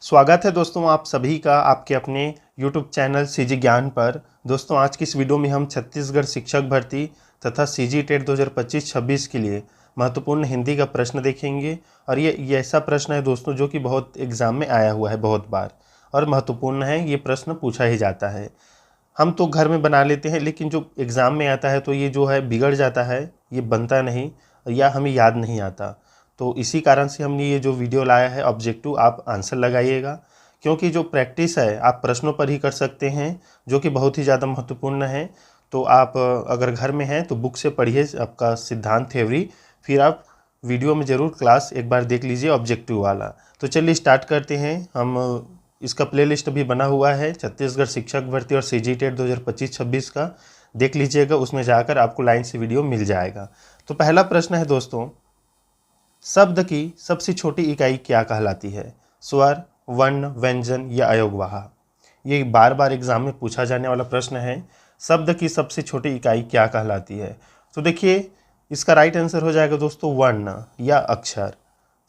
स्वागत है दोस्तों आप सभी का आपके अपने YouTube चैनल सीजी ज्ञान पर। दोस्तों आज की इस वीडियो में हम छत्तीसगढ़ शिक्षक भर्ती तथा सीजी टेट 2025-26 के लिए महत्वपूर्ण हिंदी का प्रश्न देखेंगे। और ये ऐसा प्रश्न है दोस्तों जो कि बहुत एग्ज़ाम में आया हुआ है बहुत बार और महत्वपूर्ण है। ये प्रश्न पूछा ही जाता है। हम तो घर में बना लेते हैं लेकिन जो एग्ज़ाम में आता है तो ये जो है बिगड़ जाता है, ये बनता नहीं या हमें याद नहीं आता। तो इसी कारण से हमने ये जो वीडियो लाया है ऑब्जेक्टिव आप आंसर लगाइएगा, क्योंकि जो प्रैक्टिस है आप प्रश्नों पर ही कर सकते हैं जो कि बहुत ही ज़्यादा महत्वपूर्ण है। तो आप अगर घर में हैं तो बुक से पढ़िए आपका सिद्धांत थ्योरी, फिर आप वीडियो में ज़रूर क्लास एक बार देख लीजिए ऑब्जेक्टिव वाला। तो चलिए स्टार्ट करते हैं। हम इसका प्लेलिस्ट भी बना हुआ है छत्तीसगढ़ शिक्षक भर्ती और सीजी टेट 2025-26 का, देख लीजिएगा, उसमें जाकर आपको लाइन से वीडियो मिल जाएगा। तो पहला प्रश्न है दोस्तों, शब्द की सबसे छोटी इकाई क्या कहलाती है? स्वर, वर्ण, व्यंजन या अयोगवाह? ये बार बार एग्जाम में पूछा जाने वाला प्रश्न है। शब्द की सबसे छोटी इकाई क्या कहलाती है? तो देखिए इसका राइट आंसर हो जाएगा दोस्तों वर्ण या अक्षर।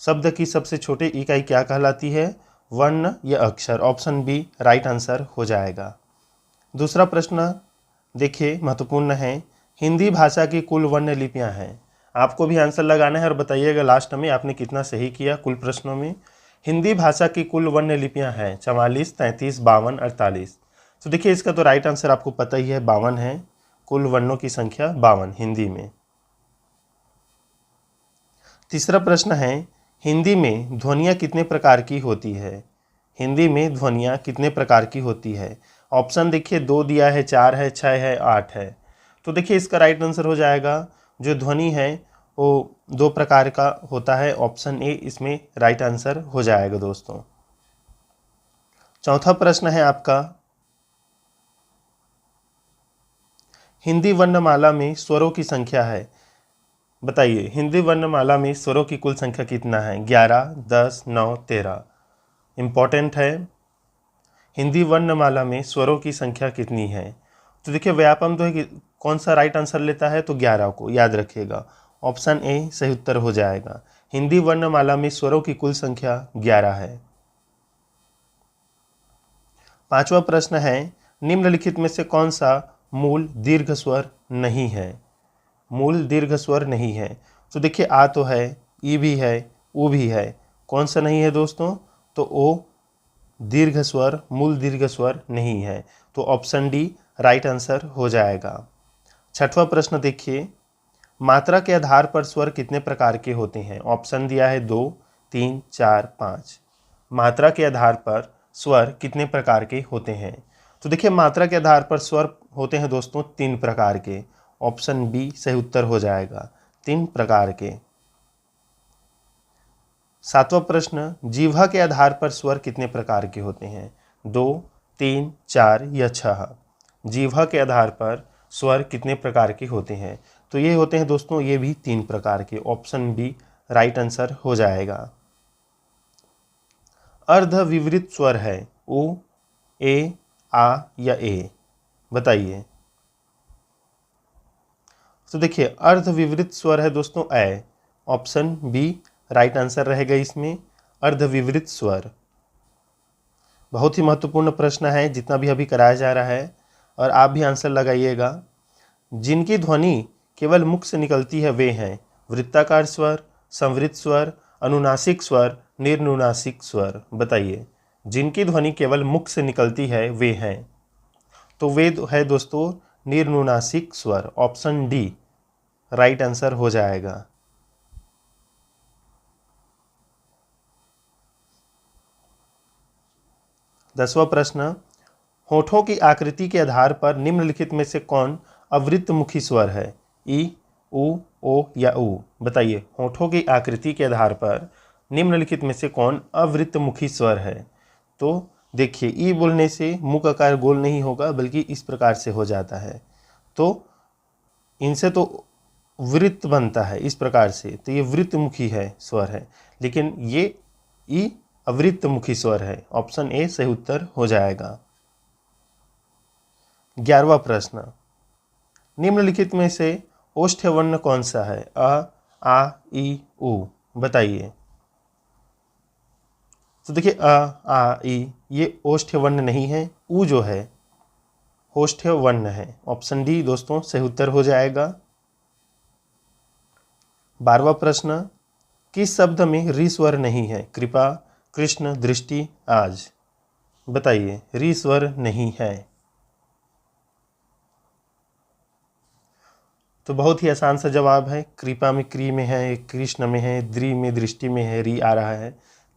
शब्द की सबसे छोटी इकाई क्या कहलाती है? वर्ण या अक्षर। ऑप्शन बी राइट आंसर हो जाएगा। दूसरा प्रश्न देखिए महत्वपूर्ण है। हिंदी भाषा की कुल वर्ण लिपियां हैं। आपको भी आंसर लगाना है और बताइएगा लास्ट में आपने कितना सही किया कुल प्रश्नों में। हिंदी भाषा की कुल वर्ण लिपियां हैं 44, 33, 52, 48। तो देखिए इसका तो राइट आंसर आपको पता ही है 52 है। कुल वर्णों की संख्या 52 हिंदी में। तीसरा प्रश्न है, हिंदी में ध्वनियाँ कितने प्रकार की होती है? हिंदी में ध्वनियाँ कितने प्रकार की होती है? ऑप्शन देखिए 2 दिया है, 4 है, 6 है, 8 है। तो देखिए इसका राइट आंसर हो जाएगा जो ध्वनि है वो 2 प्रकार का होता है। ऑप्शन ए इसमें राइट आंसर हो जाएगा दोस्तों। चौथा प्रश्न है आपका, हिंदी वर्णमाला में स्वरों की संख्या है, बताइए हिंदी वर्णमाला में स्वरों की कुल संख्या कितना है? 11, 10, 9, 13। इम्पॉर्टेंट है, हिंदी वर्णमाला में स्वरों की संख्या कितनी है? तो देखिए व्यापम तो है कि कौन सा राइट आंसर लेता है, तो 11 को याद रखिएगा। ऑप्शन ए सही उत्तर हो जाएगा। हिंदी वर्णमाला में स्वरों की कुल संख्या 11 है। पांचवा प्रश्न है, निम्नलिखित में से कौन सा मूल दीर्घ स्वर नहीं है? मूल दीर्घ स्वर नहीं है। तो देखिए आ तो है, ई भी है, ऊ भी है, कौन सा नहीं है दोस्तों? तो ओ दीर्घ स्वर, मूल दीर्घ स्वर नहीं है। तो ऑप्शन डी राइट आंसर हो जाएगा। छठवां प्रश्न देखिए, मात्रा के आधार पर स्वर कितने प्रकार के होते हैं? ऑप्शन दिया है 2, 3, 4, 5। मात्रा के आधार पर स्वर कितने प्रकार के होते हैं? तो देखिए मात्रा के आधार पर स्वर होते हैं दोस्तों 3 प्रकार के। ऑप्शन बी सही उत्तर हो जाएगा, 3 प्रकार के। सातवां प्रश्न, जिह्वा के आधार पर स्वर कितने प्रकार के होते हैं? 2, 3, 4 या 6। जिह्वा के आधार पर स्वर कितने प्रकार के होते हैं? तो ये होते हैं दोस्तों ये भी 3 प्रकार के। ऑप्शन बी राइट आंसर हो जाएगा। अर्ध विवरित स्वर है उ, ए, आ या ए, बताइए। तो देखिए अर्ध विवरित स्वर है दोस्तों ए। ऑप्शन बी राइट आंसर रहेगा इसमें, अर्ध विवरित स्वर। बहुत ही महत्वपूर्ण प्रश्न है जितना भी अभी कराया जा रहा है, और आप भी आंसर लगाइएगा। जिनकी ध्वनि केवल मुख से निकलती है वे हैं वृत्ताकार स्वर, संवृत स्वर, अनुनासिक स्वर, निर्नुनासिक स्वर। बताइए जिनकी ध्वनि केवल मुख से निकलती है वे हैं, तो वे है दोस्तों निर्नुनासिक स्वर। ऑप्शन डी राइट आंसर हो जाएगा। 10वां प्रश्न, होठों की आकृति के आधार पर निम्नलिखित में से कौन अवृत्तमुखी स्वर है? ई, उ, ओ या उ? बताइए होठों की आकृति के आधार पर निम्नलिखित में से कौन अवृत्तमुखी स्वर है? तो देखिए ई बोलने से मुंह का आकार गोल नहीं होगा बल्कि इस प्रकार से हो जाता है, तो इनसे तो वृत्त बनता है इस प्रकार से, तो ये वृत्तमुखी है स्वर है, लेकिन ये ई अवृत्तमुखी स्वर है। ऑप्शन ए सही उत्तर हो जाएगा। 11वां प्रश्न, निम्नलिखित में से ओष्ठ्य वर्ण कौन सा है? अ, आ, ई, उ? बताइए। तो देखिए अ, आ, ई ये ओष्ठ्य वर्ण नहीं है, ऊ जो है ओष्ठ्य वर्ण है। ऑप्शन डी दोस्तों सही उत्तर हो जाएगा। 12वां प्रश्न, किस शब्द में री स्वर नहीं है? कृपा, कृष्ण, दृष्टि, आज। बताइए, री स्वर नहीं है। तो बहुत ही आसान सा जवाब है। कृपा में क्री में है, कृष्ण में है, द्रि में दृष्टि में है, री आ रहा है,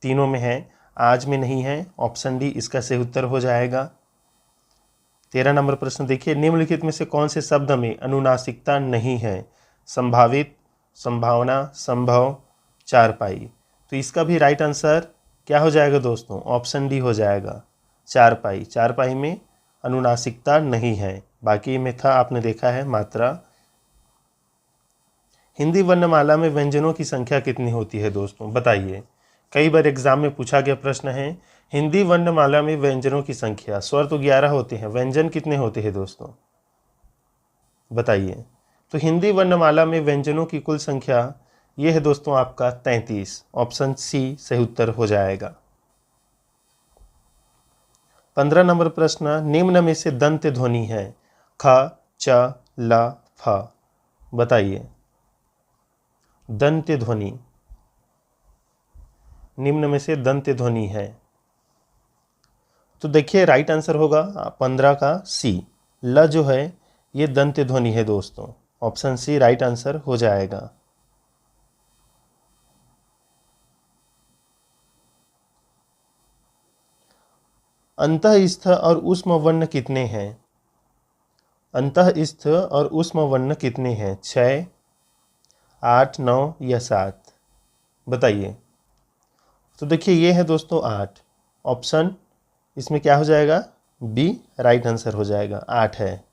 तीनों में है, आज में नहीं है। ऑप्शन डी इसका सही उत्तर हो जाएगा। 13 नंबर प्रश्न देखिए, निम्नलिखित में से कौन से शब्द में अनुनासिकता नहीं है? संभावित, संभावना, संभव, चारपाई। तो इसका भी राइट आंसर क्या हो जाएगा दोस्तों? ऑप्शन डी हो जाएगा, चारपाई। चारपाई में अनुनासिकता नहीं है, बाकी में था आपने देखा है मात्रा। हिंदी वर्णमाला में व्यंजनों की संख्या कितनी होती है दोस्तों? बताइए, कई बार एग्जाम में पूछा गया प्रश्न है। हिंदी वर्णमाला में व्यंजनों की संख्या, स्वर तो 11 होते हैं, व्यंजन कितने होते हैं दोस्तों? बताइए। तो हिंदी वर्णमाला में व्यंजनों की कुल संख्या ये है दोस्तों आपका 33। ऑप्शन सी सही उत्तर हो जाएगा। 15 नंबर प्रश्न, निम्न में से दंत ध्वनि है? ख, च, ल, फ। बताइए, दंत ध्वनि, निम्न में से दंत ध्वनि है? तो देखिए राइट आंसर होगा 15 का सी, ल जो है ये दंत ध्वनि है दोस्तों। ऑप्शन सी राइट आंसर हो जाएगा। अंतःस्थ और ऊष्म वर्ण कितने हैं? अंतःस्थ और ऊष्म वर्ण कितने हैं? 6, 8, 9 या 7? बताइए। तो देखिए ये है दोस्तों 8। ऑप्शन इसमें क्या हो जाएगा? बी राइट आंसर हो जाएगा, 8 है।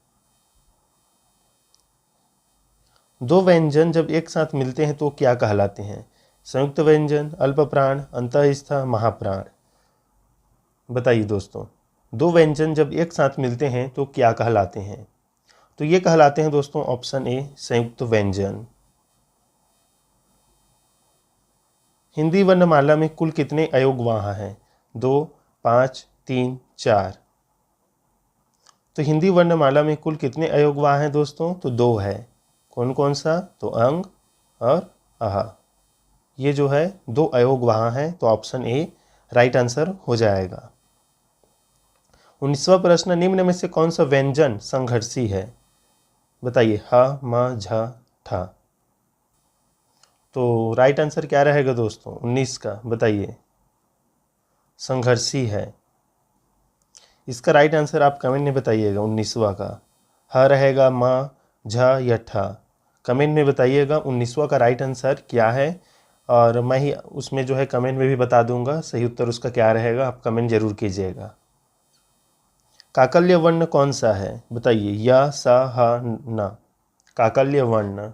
दो व्यंजन जब एक साथ मिलते हैं तो क्या कहलाते हैं? संयुक्त व्यंजन, अल्प प्राण, अंतःस्थ, महाप्राण। बताइए दोस्तों, दो व्यंजन जब एक साथ मिलते हैं तो क्या कहलाते हैं? तो ये कहलाते हैं दोस्तों ऑप्शन ए संयुक्त व्यंजन। हिंदी वर्णमाला में कुल कितने अयोगवाह हैं? 2, 5, 3, 4। तो हिंदी वर्णमाला में कुल कितने अयोगवाह हैं दोस्तों? तो 2 है। कौन कौन सा? तो अंग और आहा। ये जो है 2 अयोगवाह हैं, तो ऑप्शन ए राइट आंसर हो जाएगा। 19वां प्रश्न, निम्न में से कौन सा व्यंजन संघर्षी है? बताइए, ह, म, झ, ठ। तो राइट आंसर क्या रहेगा दोस्तों 19 का? बताइए, संघर्षी है। इसका राइट आंसर आप कमेंट में बताइएगा। 19वां का ह रहेगा, म, झ या ठ? कमेंट में बताइएगा 19वां का राइट आंसर क्या है, और मैं ही उसमें जो है कमेंट में भी बता दूंगा सही उत्तर उसका क्या रहेगा। आप कमेंट जरूर कीजिएगा। काकल्य वर्ण कौन सा है? बताइए, य, स, ह, न। काकल्य वर्ण,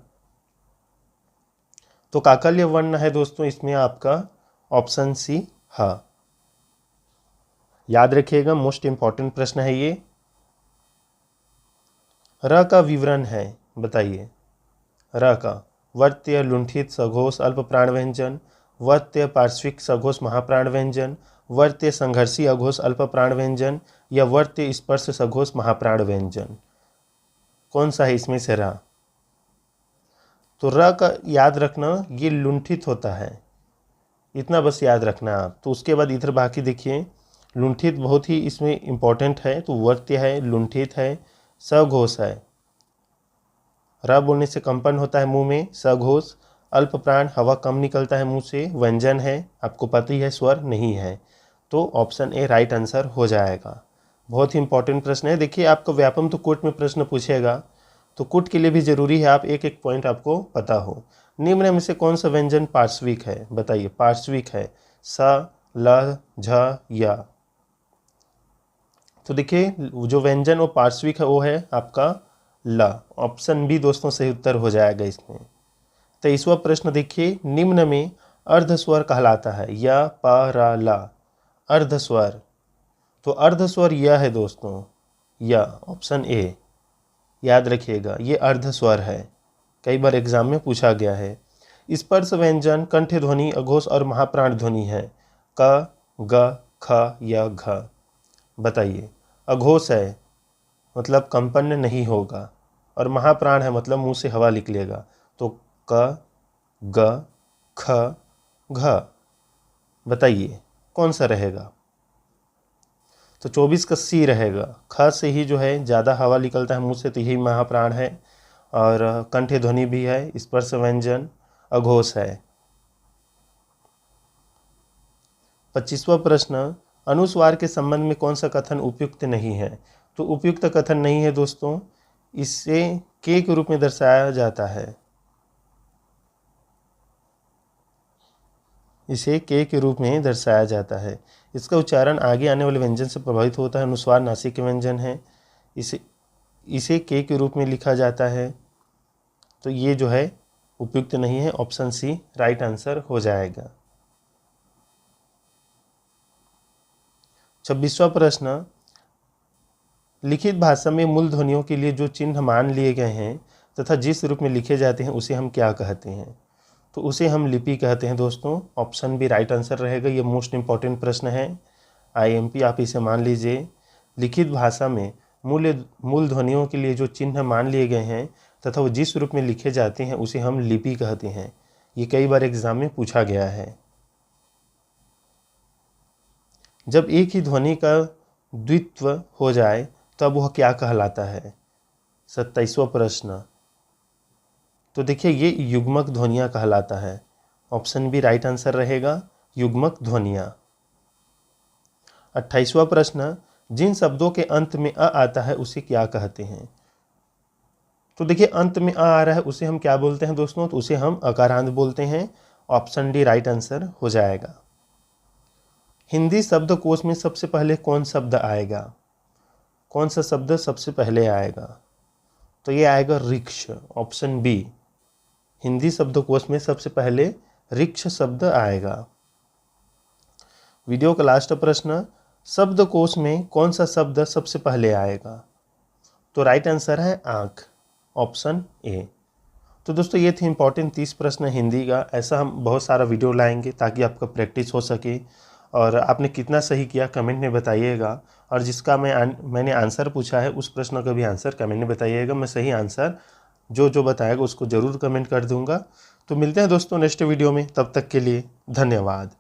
तो काकल्य वर्ण है दोस्तों इसमें आपका ऑप्शन सी ह। याद रखिएगा, मोस्ट इंपॉर्टेंट प्रश्न है ये। र का विवरण है? बताइए, र का वर्त्य, लुंठित, सघोष, अल्प प्राण व्यंजन, वर्त्य, पार्श्विक, सघोष, महाप्राण व्यंजन, वर्त्य, संघर्षी, अघोष, अल्प प्राण व्यंजन, या वर्त्य, स्पर्श, सघोष, महाप्राण व्यंजन। कौन सा है इसमें से र? तो र का याद रखना ये लुंठित होता है, इतना बस याद रखना आप। तो उसके बाद इधर बाकी देखिए, लुंठित बहुत ही इसमें इम्पोर्टेंट है, तो वर्त्य है, लुंठित है, सघोष है, र बोलने से कंपन होता है मुंह में, सघोष, अल्प प्राण, हवा कम निकलता है मुंह से, व्यंजन है, आपको पता ही है स्वर नहीं है। तो ऑप्शन ए राइट आंसर हो जाएगा। बहुत ही इंपॉर्टेंट प्रश्न है। देखिए आपको व्यापम तो कोर्ट में प्रश्न पूछेगा, तो कुट के लिए भी जरूरी है आप एक एक पॉइंट आपको पता हो। निम्न में से कौन सा व्यंजन पार्श्विक है? बताइए, पार्श्विक है स, ल, झ, या? तो देखिए जो व्यंजन वो पार्श्विक है वो है आपका ल। ऑप्शन बी दोस्तों सही उत्तर हो जाएगा इसमें। 23वां प्रश्न देखिए, निम्न में अर्धस्वर कहलाता है? य, प, र, ल। अर्धस्वर, तो अर्धस्वर यह है दोस्तों, य। ऑप्शन ए याद रखिएगा, ये अर्धस्वर है, कई बार एग्जाम में पूछा गया है। स्पर्श व्यंजन कंठ ध्वनि, अघोष और महाप्राण ध्वनि है? क, ग, ख या घ? बताइए। अघोष है मतलब कंपन नहीं होगा, और महाप्राण है मतलब मुंह से हवा निकलेगा। तो क, ग, ख, घ। बताइए कौन सा रहेगा? तो 24 का सी रहेगा। ख से ही जो है ज़्यादा हवा निकलता है मुंह से, तो यही महाप्राण है, और कंठ ध्वनि भी है, स्पर्श व्यंजन अघोष है। 25वां प्रश्न, अनुस्वार के संबंध में कौन सा कथन उपयुक्त नहीं है? तो उपयुक्त कथन नहीं है दोस्तों, इसे के रूप में दर्शाया जाता है। इसे के रूप में दर्शाया जाता है। इसका उच्चारण आगे आने वाले व्यंजन से प्रभावित होता है। अनुस्वार नासिक व्यंजन है, इसे के रूप में लिखा जाता है। तो ये जो है उपयुक्त नहीं है। ऑप्शन सी राइट आंसर हो जाएगा। 26वां प्रश्न, लिखित भाषा में मूल ध्वनियों के लिए जो चिन्ह मान लिए गए हैं तथा जिस रूप में लिखे जाते हैं उसे हम क्या कहते हैं? तो उसे हम लिपि कहते हैं दोस्तों। ऑप्शन बी राइट आंसर रहेगा। ये मोस्ट इंपॉर्टेंट प्रश्न है, IMP आप इसे मान लीजिए। लिखित भाषा में मूल ध्वनियों के लिए जो चिन्ह मान लिए गए हैं तथा वो जिस रूप में लिखे जाते हैं उसे हम लिपि कहते हैं। ये कई बार एग्जाम में पूछा गया है। जब एक ही ध्वनि का द्वित्व हो जाए तब वह क्या कहलाता है? 27वां प्रश्न, तो देखिए ये युग्मक ध्वनियाँ कहलाता है। ऑप्शन बी राइट आंसर रहेगा, युग्मक ध्वनियाँ। 28वां प्रश्न, जिन शब्दों के अंत में अ आता है उसे क्या कहते हैं? तो देखिए अंत में अ आ रहा है उसे हम क्या बोलते हैं दोस्तों? तो उसे हम अकारांत बोलते हैं। ऑप्शन डी राइट आंसर हो जाएगा। हिंदी शब्दकोश में सबसे पहले कौन शब्द आएगा? कौन सा शब्द सबसे पहले आएगा? तो ये आएगा रिक्ष। ऑप्शन बी, हिंदी शब्दकोश में सबसे पहले रिक्ष शब्द आएगा। वीडियो का लास्ट प्रश्न, शब्दकोश में कौन सा शब्द सबसे पहले आएगा? तो राइट आंसर है आँख। Option A. तो दोस्तों ये थे इंपॉर्टेंट 30 प्रश्न हिंदी का। ऐसा हम बहुत सारा वीडियो लाएंगे ताकि आपका प्रैक्टिस हो सके, और आपने कितना सही किया कमेंट में बताइएगा, और जिसका मैंने आंसर पूछा है उस प्रश्न का भी आंसर कमेंट में बताइएगा। मैं सही आंसर जो बताएगा उसको ज़रूर कमेंट कर दूंगा। तो मिलते हैं दोस्तों नेक्स्ट वीडियो में, तब तक के लिए धन्यवाद।